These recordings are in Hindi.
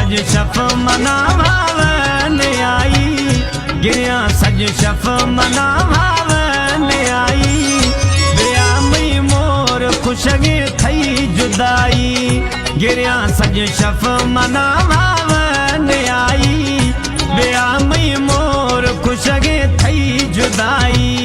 सज शफ मनावन आई, गिरिया सज शफ मनावन आई। बेआमई मोर खुशगे थई जुदाई, गिरिया सज शफ मनावन आई। बेआमई मोर खुशगे थई जुदाई।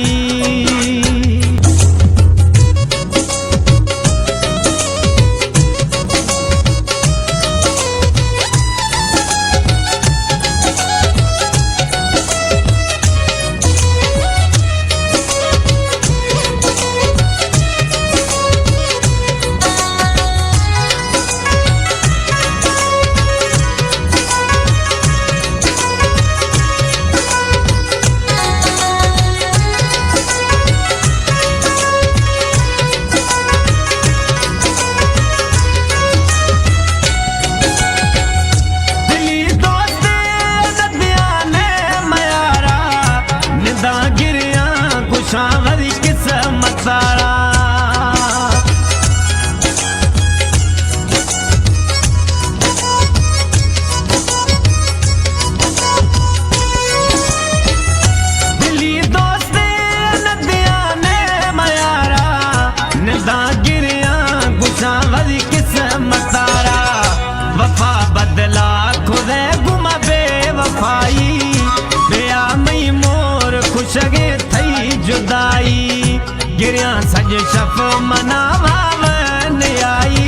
खुशगे थई जुदाई, गिरिया सज शफ मनावन आई।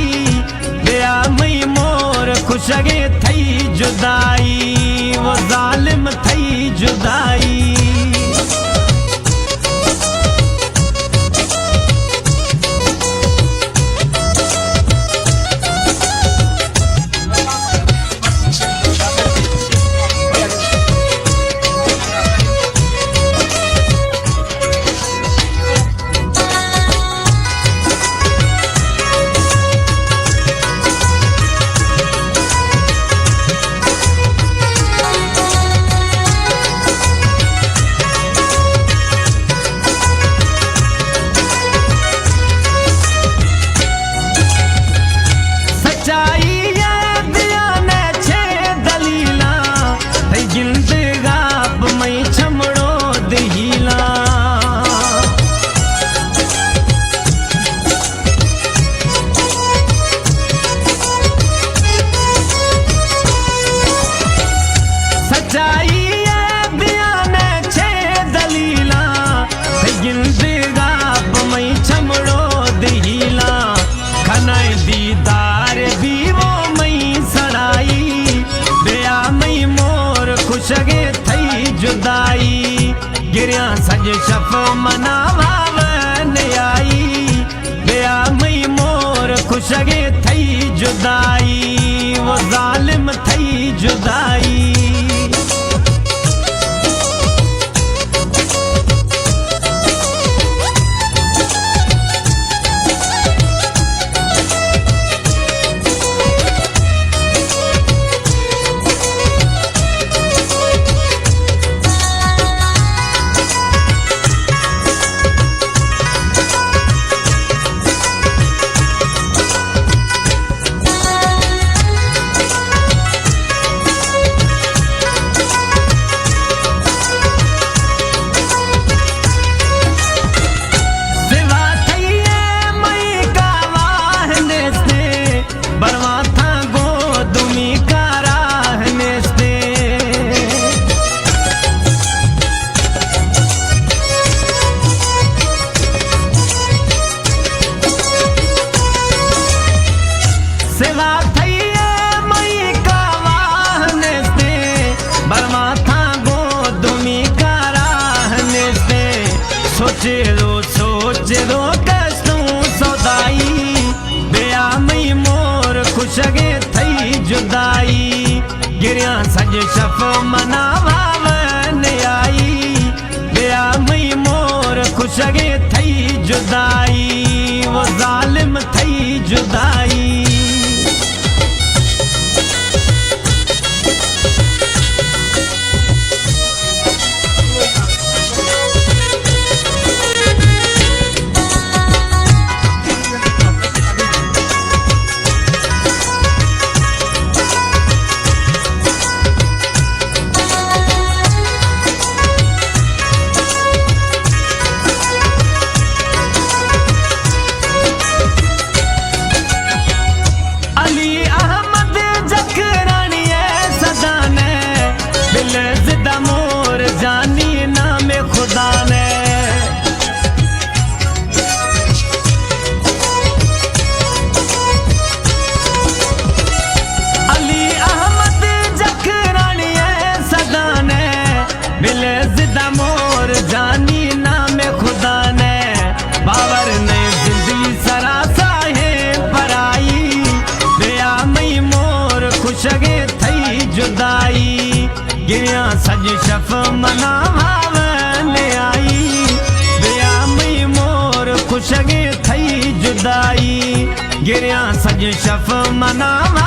बेआमई मोर खुशगे थई जुदाई, वो जालिम थई जुदाई। खुशगे थई जुदाई, गिरिया सज शफ मनावन आई। बेआमई मोर खुशगे थई जुदाई, वो जालिम थई जुदाई। सोचेरो कसू सौदाई, बेआमई मोर खुशगे थई जुदाई। गिरिया सज शफ मनावन आई, बेआमई मोर खुशगे थई जुदाई, वो जालिम थई जुदाई। शफ मनावावने आई बिया मई मोर खुश गे थई जुदाई गिरिया सज शफ मनावा